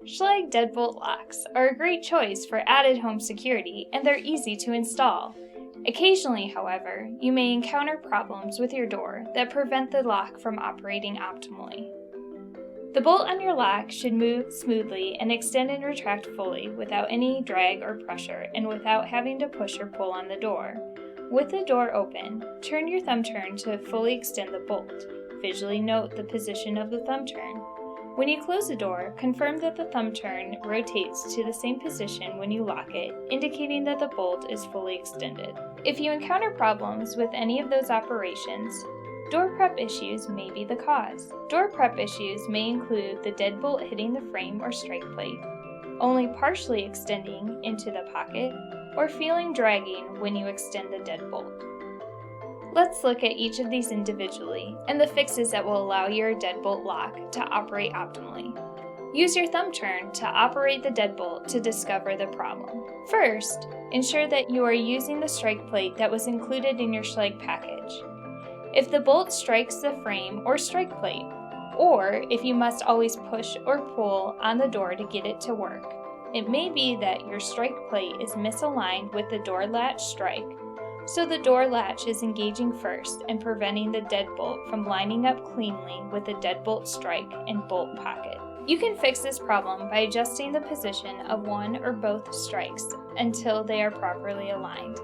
Schlage deadbolt locks are a great choice for added home security, and they're easy to install. Occasionally, however, you may encounter problems with your door that prevent the lock from operating optimally. The bolt on your lock should move smoothly and extend and retract fully without any drag or pressure and without having to push or pull on the door. With the door open, turn your thumb turn to fully extend the bolt. Visually note the position of the thumb turn. When you close the door, confirm that the thumb turn rotates to the same position when you lock it, indicating that the bolt is fully extended. If you encounter problems with any of those operations, door prep issues may be the cause. Door prep issues may include the deadbolt hitting the frame or strike plate, only partially extending into the pocket, or feeling dragging when you extend the deadbolt. Let's look at each of these individually and the fixes that will allow your deadbolt lock to operate optimally. Use your thumb turn to operate the deadbolt to discover the problem. First, ensure that you are using the strike plate that was included in your Schlage package. If the bolt strikes the frame or strike plate, or if you must always push or pull on the door to get it to work, it may be that your strike plate is misaligned with the door latch strike, so the door latch is engaging first and preventing the deadbolt from lining up cleanly with the deadbolt strike and bolt pocket. You can fix this problem by adjusting the position of one or both strikes until they are properly aligned.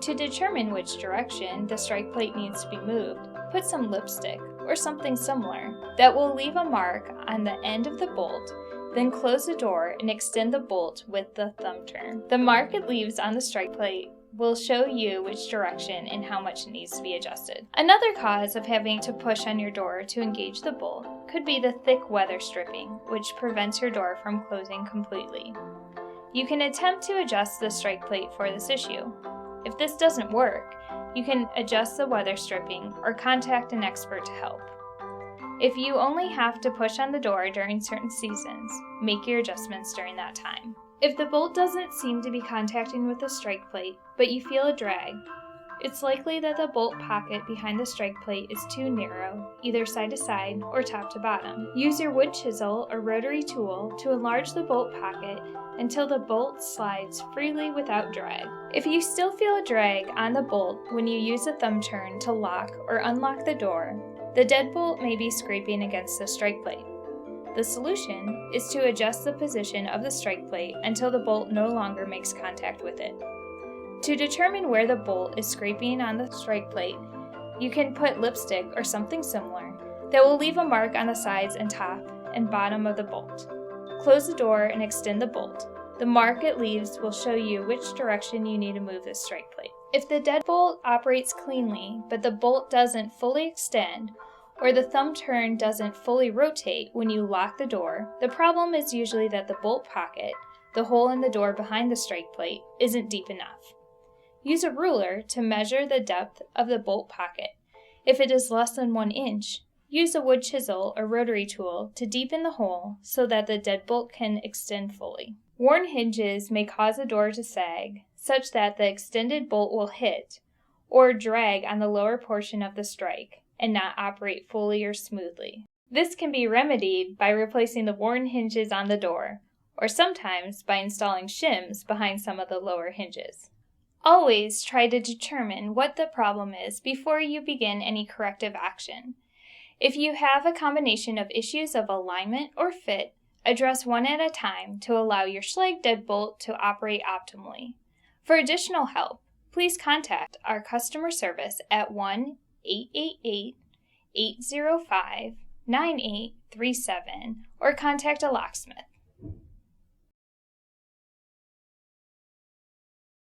To determine which direction the strike plate needs to be moved, put some lipstick or something similar that will leave a mark on the end of the bolt, then close the door and extend the bolt with the thumb turn. The mark it leaves on the strike plate will show you which direction and how much it needs to be adjusted. Another cause of having to push on your door to engage the bolt could be the thick weather stripping, which prevents your door from closing completely. You can attempt to adjust the strike plate for this issue. If this doesn't work, you can adjust the weather stripping or contact an expert to help. If you only have to push on the door during certain seasons, make your adjustments during that time. If the bolt doesn't seem to be contacting with the strike plate, but you feel a drag, it's likely that the bolt pocket behind the strike plate is too narrow, either side to side or top to bottom. Use your wood chisel or rotary tool to enlarge the bolt pocket until the bolt slides freely without drag. If you still feel a drag on the bolt when you use a thumb turn to lock or unlock the door, the deadbolt may be scraping against the strike plate. The solution is to adjust the position of the strike plate until the bolt no longer makes contact with it. To determine where the bolt is scraping on the strike plate, you can put lipstick or something similar that will leave a mark on the sides and top and bottom of the bolt. Close the door and extend the bolt. The mark it leaves will show you which direction you need to move the strike plate. If the deadbolt operates cleanly but the bolt doesn't fully extend, or the thumb turn doesn't fully rotate when you lock the door, the problem is usually that the bolt pocket, the hole in the door behind the strike plate, isn't deep enough. Use a ruler to measure the depth of the bolt pocket. If it is less than 1 inch, use a wood chisel or rotary tool to deepen the hole so that the deadbolt can extend fully. Worn hinges may cause a door to sag, such that the extended bolt will hit or drag on the lower portion of the strike and not operate fully or smoothly. This can be remedied by replacing the worn hinges on the door, or sometimes by installing shims behind some of the lower hinges. Always try to determine what the problem is before you begin any corrective action. If you have a combination of issues of alignment or fit, address one at a time to allow your Schlage deadbolt to operate optimally. For additional help, please contact our customer service at 1-888-805-9837 or contact a locksmith.